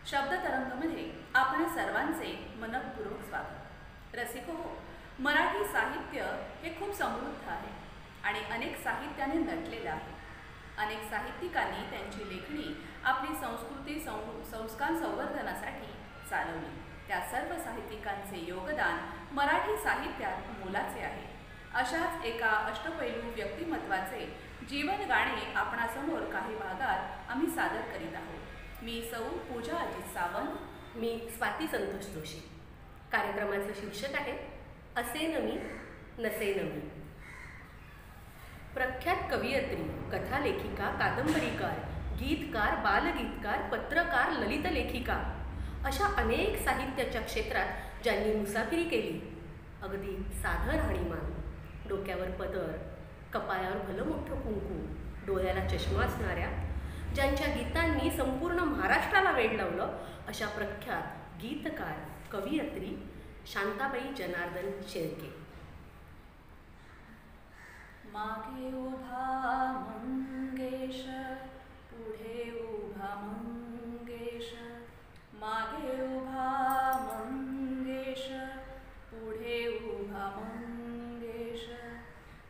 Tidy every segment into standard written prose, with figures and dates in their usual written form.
शब्दतरंगमध्ये आपण सर्वांचे मनपूर्वक स्वागत. रसिको हो, मराठी साहित्य हे खूप समृद्ध आहे आणि अनेक साहित्याने नटलेलं आहे. अनेक साहित्यिकांनी त्यांची लेखणी आपली संस्कृती संस्कार संवर्धनासाठी चालवली. त्या सर्व साहित्यिकांचे योगदान मराठी साहित्यात मोलाचे आहे. अशाच एका अष्टपैलू व्यक्तिमत्वाचे जीवन गाणे आपणासमोर काही भागात आम्ही सादर करीत आहोत. मी सौ पूजा अजित सावंत. मी स्वाती संतोष जोशी. कार्यक्रमाचं शीर्षक आहे असे न मी नसे न मी. प्रख्यात कवयित्री, कथालेखिका, कादंबरीकार, गीतकार, बालगीतकार, पत्रकार, ललित लेखिका अशा अनेक साहित्याच्या क्षेत्रात ज्यांनी मुसाफिरी केली, अगदी साधं राहणीमान, डोक्यावर पदर, कपाळावर भलं मोठं कुंकू, डोळ्याला चष्मा असणाऱ्या, ज्यांच्या गीतांनी संपूर्ण महाराष्ट्राला वेड लावलं, अशा प्रख्यात गीतकार, कवयित्री शांताबाई जनार्दन शेळके. मागे उभा मंगेश, पुढे उभा मंगेश, मागे उभा मंगेश, पुढे उभा मंगेश,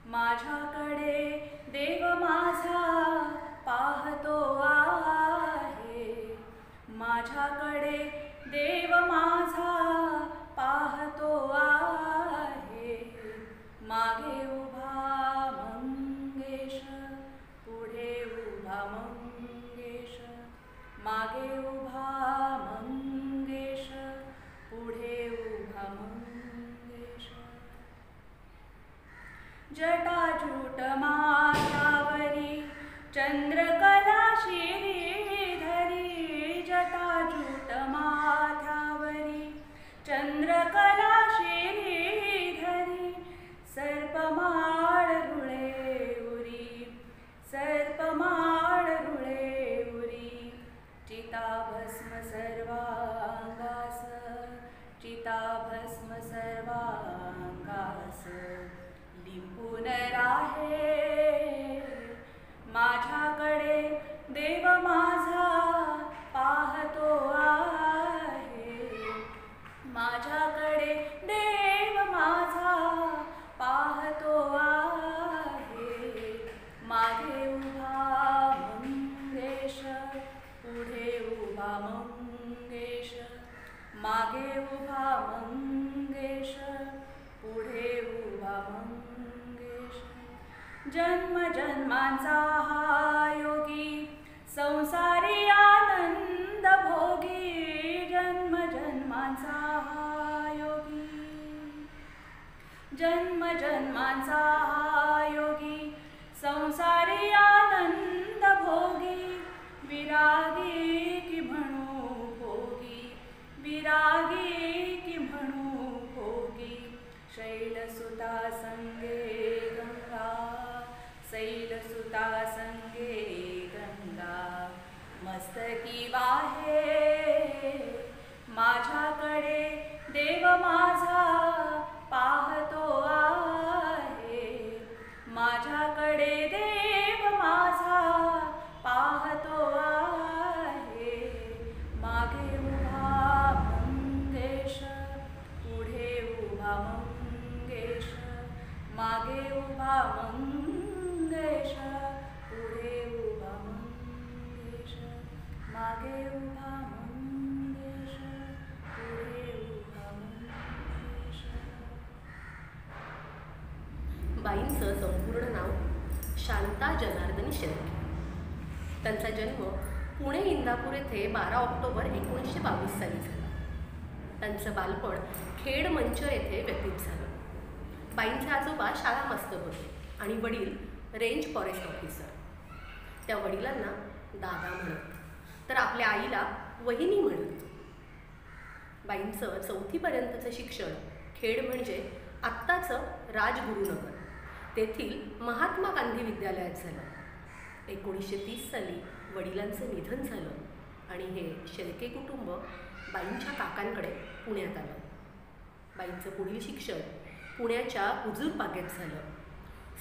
माझ्याकडे देव माझा पाहतो आहे, माझ्याकडे देव माझा पाहतो आहे. मागे उभा मंगेश, पुढे उभा मंगेश, मागे उभा मंगेश, पुढे उभा मंगेश. जटाजूट माथ्यावरी चंद्रकला श्रीधरी, जटाजूट माथ्यावरी चंद्रकला श्रीधरी, सर्पमाळ रुळे उरी, सर्पमाळ रुळे उरी, चिताभस्म सर्वांगास, चिताभस्म सर्वांगास, लिंबून राहे. माझ्याकडे देव माझा पाहतो आहे, माझ्याकडे देव माझा पाहतो आहे. मागे उभा मंगेश, पुढे उभा मंगेश, मागे उभा मंगेश, पुढे उभा मंगेश. जन्म जन्मांचा हा योगी, संसारी आनंद भोगी, जन्म जन्मांचा हा योगी, जन्म जन्मांचा हा योगी, संसारी आनंद भोगी, विरागी की म्हणू भोगी, विरागी की म्हणू भोगी. शैलसुता संगे गंगा, शैलसुता संगे गंगा, मस्तकी वाहे. माझ्याकडे देव माझा पाहतो आहे, माझ्याकडे देव माझा पाहतो आहे. मागे उभा मंगेश, पुढे उभा मंगेश, मागे उभा मंगेश, पुढे उभा मंगेश, मागे उभा मंगेश, पुढे उभा मंगेश. बाईंचं संपूर्ण नाव शांता जनार्दन शेळके. त्यांचा जन्म पुणे इंदापूर येथे 12 ऑक्टोबर 1922 साली झाला. त्यांचं बालपण खेड मंचर येथे व्यतीत झालं. बाईंचे आजोबा शाळा मास्तर होते आणि वडील रेंज फॉरेस्ट ऑफिसर. त्या वडिलांना दादा म्हणत, तर आपल्या आईला वहिनी म्हणत. बाईंचं 4थीपर्यंतचं शिक्षण खेड म्हणजे आत्ताचं राजगुरुनगर तेथील महात्मा गांधी विद्यालयात झालं. 1930 साली वडिलांचं निधन झालं आणि हे शेळके कुटुंब बाईंच्या काकांकडे पुण्यात आलं. बाईंचं पुढील शिक्षण पुण्याच्या हुजूर बागेत झालं.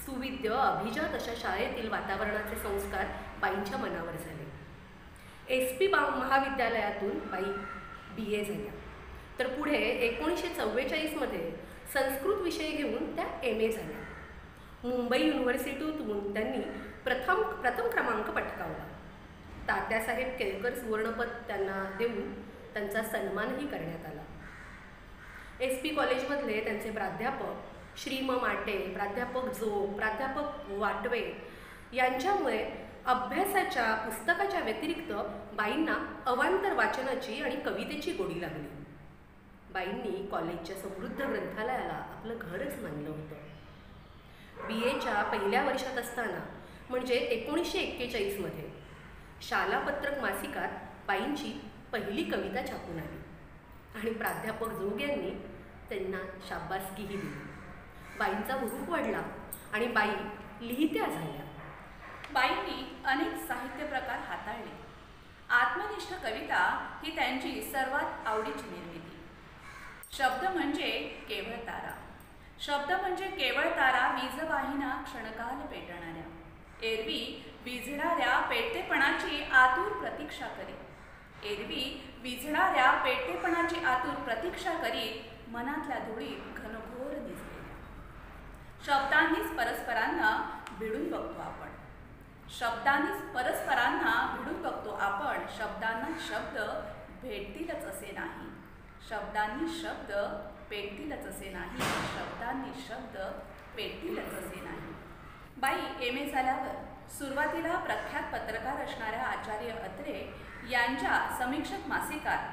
सुविद्य अभिजात अशा शाळेतील वातावरणाचे संस्कार बाईंच्या मनावर झाले. SP महाविद्यालयातून बाई BA झाल्या. तर पुढे 1944मध्ये संस्कृत विषय घेऊन त्या MA झाल्या. मुंबई युनिव्हर्सिटीतून त्यांनी प्रथम क्रमांक पटकावला. तात्यासाहेब केळकर सुवर्णपद त्यांना देऊन त्यांचा सन्मानही करण्यात आला. SP कॉलेजमधले त्यांचे प्राध्यापक श्री म माटे, प्राध्यापक जोग, प्राध्यापक वाटवे यांच्यामुळे अभ्यासाच्या पुस्तकाच्या व्यतिरिक्त बाईंना अवांतर वाचनाची आणि कवितेची गोडी लागली. बाईंनी कॉलेजच्या समृद्ध ग्रंथालयाला आपलं घरच मानलं होतं. BAच्या पहिल्या वर्षात असताना म्हणजे 1941मध्ये शालापत्रक मासिकात बाईंची पहिली कविता छापून आली आणि प्राध्यापक जोग यांनी त्यांना शाबासकीही दिली. बाईंचा हुरूप वाढला आणि बाई लिहित्या झाल्या. बाईंनी अनेक साहित्य प्रकार हाताळले. आत्मनिष्ठ कविता ही त्यांची सर्वात आवडीची निर्मिती. शब्द म्हणजे केवळ तारा, शब्द म्हणजे केवळ तारा, वीजवाहिना क्षणकाल पेटणाऱ्या, एरवी विझणाऱ्या पेटतेपणाची आतुर प्रतीक्षा करी, एरवी विझणाऱ्या पेटतेपणाची आतुर प्रतीक्षा करी, मनातल्या धुळीत घनघोर दिसलेल्या. शब्दांनीच परस्परांना भिडून बघतो आपण, शब्दांनीच परस्परांना भिडून बघतो आपण. शब्दांना शब्द भेटतीलच असे नाही, शब्दांनी शब्द पेटतीलच असे नाही, शब्दांनी शब्द पेटतीलच असे नाही. बाई MA झाल्यावर सुरुवातीला प्रख्यात पत्रकार असणाऱ्या आचार्य अत्रे यांच्या समीक्षक मासिकात,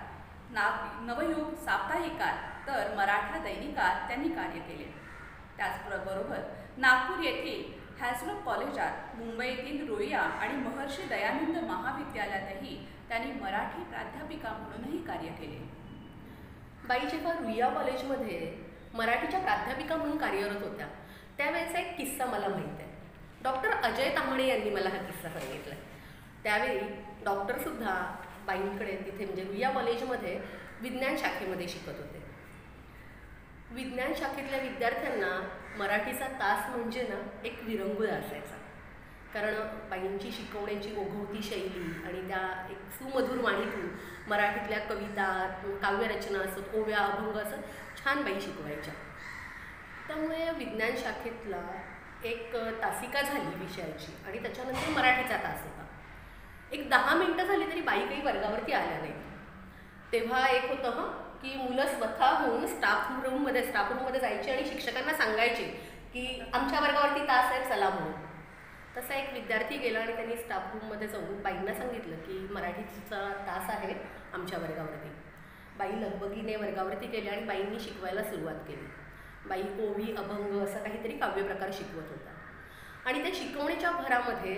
नवयुग साप्ताहिकात तर मराठा दैनिकात त्यांनी कार्य केले. त्याचबरोबर नागपूर येथील हॅझलॉप कॉलेजात, मुंबईतील रुईया आणि महर्षी दयानंद महाविद्यालयातही त्यांनी मराठी प्राध्यापिका म्हणूनही कार्य केले. बाई जेव्हा रुईया कॉलेजमध्ये मराठीच्या प्राध्यापिका म्हणून कार्यरत होत्या त्यावेळेचा एक किस्सा मला माहीत आहे. डॉक्टर अजय ताम्हणे यांनी मला हा किस्सा सांगितला. त्यावेळी डॉक्टरसुद्धा बाईंकडे तिथे म्हणजे रुईया कॉलेजमध्ये विज्ञान शाखेमध्ये शिकत होते. विज्ञान शाखेतल्या विद्यार्थ्यांना मराठीचा तास म्हणजे ना एक विरंगुळा असायचा. कारण बाईंची शिकवण्याची ओघवती शैली आणि त्या एक सुमधुर वाणीतून मराठीतल्या कविता, काव्यरचना असत, ओव्या, अभंग असं छान बाई शिकवायच्या. त्यामुळे विज्ञान शाखेतला एक तासिका झाली विषयाची आणि त्याच्यानंतर मराठीचा तास होता. एक 10 मिनटं झाली तरी बाई काही वर्गावरती आल्या नाही. तेव्हा एक होतं की मुलं स्वतःहून स्टाफ रूममध्ये जायची आणि शिक्षकांना सांगायचे की आमच्या वर्गावरती तास आहे चला म्हणून. तसा एक विद्यार्थी गेला आणि त्यांनी स्टाफ रूममध्ये जाऊन बाईंना सांगितलं की मराठीचा तास आहे आमच्या वर्गावरती. बाई लगबगीने वर्गावरती गेल्या आणि बाईंनी शिकवायला सुरुवात केली. बाई ओवी, अभंग असं काहीतरी काव्यप्रकार शिकवत होता आणि त्या शिकवण्याच्या भरामध्ये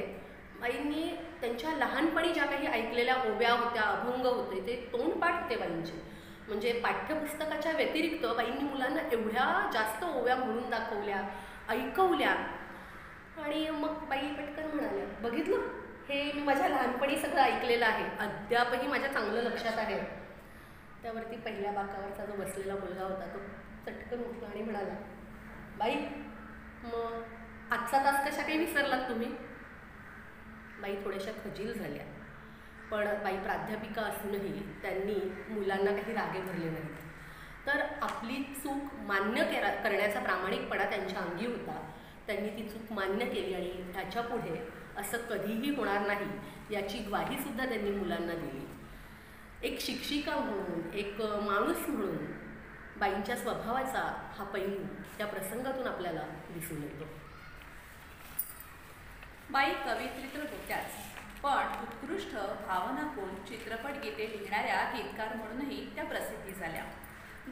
बाईंनी त्यांच्या लहानपणी ज्या काही ऐकलेल्या ओव्या होत्या, अभंग होते, ते तोंडपाठ होते बाईंचे. म्हणजे पाठ्यपुस्तकाच्या व्यतिरिक्त बाईंनी मुलांना एवढ्या जास्त ओव्या म्हणून दाखवल्या, ऐकवल्या. आणि मग बाई पटकन म्हणाल्या, बघितलं हे मी माझ्या लहानपणी सगळं ऐकलेलं आहे, अद्यापही माझ्या चांगलं लक्षात आहे. त्यावरती पहिल्या बाकावरचा जो बसलेला मुलगा होता तो चटकन उठला आणि म्हणाला, बाई मग आजचा तास कशा काही विसरलात तुम्ही? बाई थोड्याशा खजील झाल्या, पण बाई प्राध्यापिका असूनही त्यांनी मुलांना काही रागे भरले नाहीत. तर आपली चूक मान्य करण्याचा प्रामाणिकपणा त्यांच्या अंगी होता. त्यांनी ती चूक मान्य केली आणि त्याच्यापुढे असं कधीही होणार नाही याची ग्वाहीसुद्धा त्यांनी मुलांना दिली. एक शिक्षिका म्हणून, एक माणूस म्हणून बाईंच्या स्वभावाचा हा पैलू त्या प्रसंगातून आपल्याला दिसून येतो. बाई कवयित्री होत्याच, पण उत्कृष्ट भावनापूर्ण चित्रपट गीते लिहिणाऱ्या गीतकार म्हणूनही त्या प्रसिद्धी झाल्या.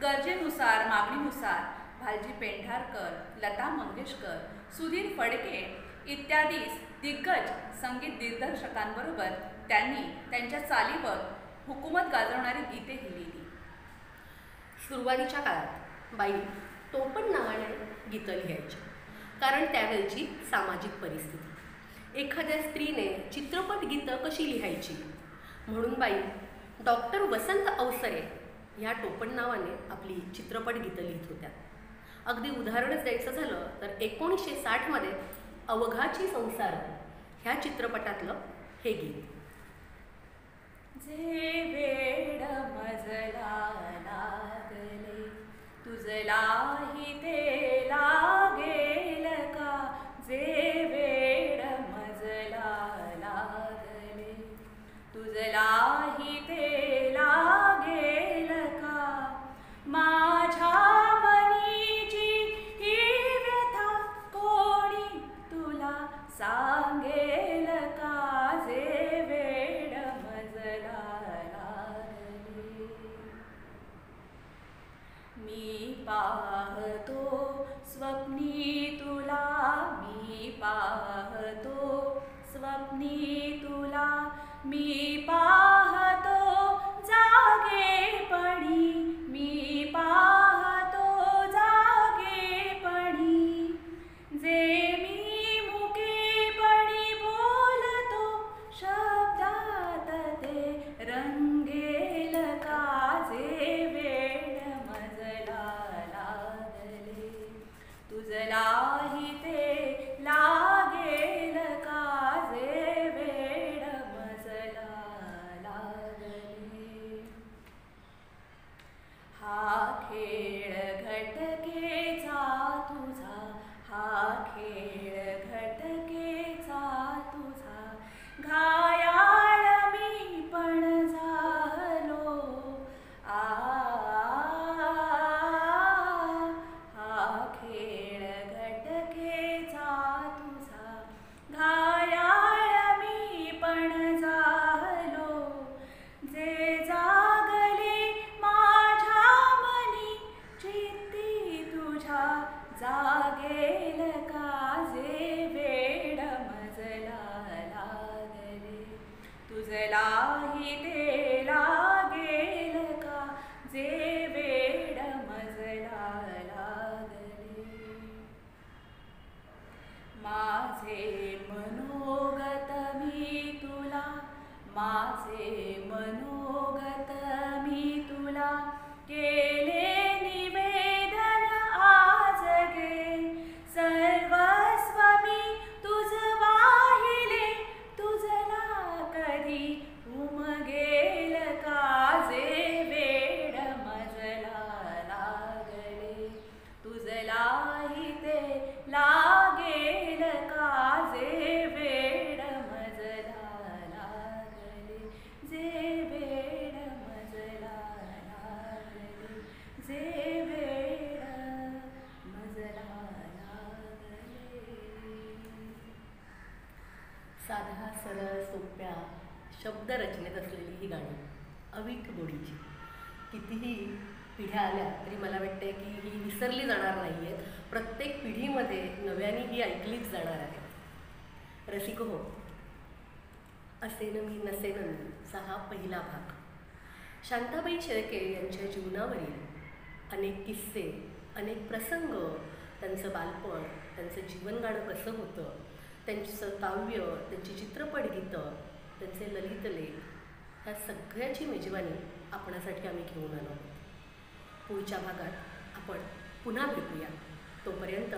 गरजेनुसार, मागणीनुसार भालजी पेंढारकर, लता मंगेशकर, सुधीर फडके इत्यादी दिग्गज संगीत दिग्दर्शकांबरोबर त्यांनी त्यांच्या चालीवर हुकूमत गाजवणारी गीते लिहिली. सुरुवातीच्या काळात बाई टोपण नावाने गीतं लिहायची, कारण त्यावेळची सामाजिक परिस्थिती. एखाद्या स्त्रीने चित्रपट गीतं कशी लिहायची म्हणून बाई डॉक्टर वसंत अवसरे ह्या टोपण नावाने आपली चित्रपट गीतं लिहित होत्या. अगदी उदाहरणच द्यायचं झालं तर 1960मध्ये अवघाची संसार ह्या चित्रपटातलं हे गीत. जे वेड मजला लागले, तुझलाही ते लागेल का? जे वेड मजला लागले, तुझलाही ते लागेल का? माझ्या मनीची ही व्यथा कोणी तुला सांगेल का? जे वेड मजला लागले. मी पाहतो स्वप्नी तुला, मी पाहतो स्वप्नी तुला, मी पाहतो जागेपणी, मी पाहतो जागेपणी. जे मी मुकेपणी बोलतो शब्दात ते रंगेल का? जे वेड मजला लागले, तुझलाही ते लागेल का? जे वेड मजला लागले. हा खेळ घटकेचा तुझा, हा खेळ घटकेचा तुझा, घायाळ मी पण झालो. हा खेळ घटकेचा तुझा, घायाळ मी पण झालो. जे जागले माझ्या मनी चित्ती तुझ्या जागेल का? जे वेड मजला लागले, तुझलाही ते लागेल का? जे वेड मजला लागले. माझे मनोगत मी तुला, माझे मनोगत मी तुला, केले निवेदन आज गे. सर्वस्व मी तुझ वाहिले, तुझला कधी उमगेल का? जे वेड मजला लागले, तुझलाही ते लागेल का? जे वेड मजला लागले, जे वेड मजला लागले, जे वेड मजला लागले. साध्या सरळ सोप्या शब्दरचनेत असलेली ही गाणी अवीट गोडीची. कितीही पिढ्या आल्या तरी मला वाटते की ही विसरली जाणार नाही आहेत. प्रत्येक पिढीमध्ये नव्याने ही ऐकलीच जाणार आहे. रसिको हो, असेन मी नसेन मीचा हा पहिला भाग. शांताबाई शेळके यांच्या जीवनावरील अनेक किस्से, अनेक प्रसंग, त्यांचं बालपण, त्यांचं जीवनगाणं कसं होतं, त्यांचं काव्य, त्यांची चित्रपट गीतं, त्यांचे ललित लेख, ह्या सगळ्याची मेजवानी आपणासाठी आम्ही घेऊन आलो आहोत. पुढच्या भागात आपण पुन्हा भेटूया. तोपर्यंत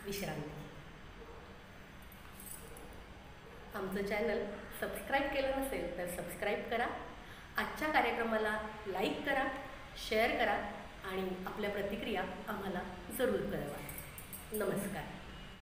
विश्रांती. आमचं चॅनल सबस्क्राईब केलं नसेल तर सबस्क्राईब करा. आजच्या कार्यक्रमाला लाईक करा, शेअर करा आणि आपल्या प्रतिक्रिया आम्हाला जरूर कळवा. नमस्कार.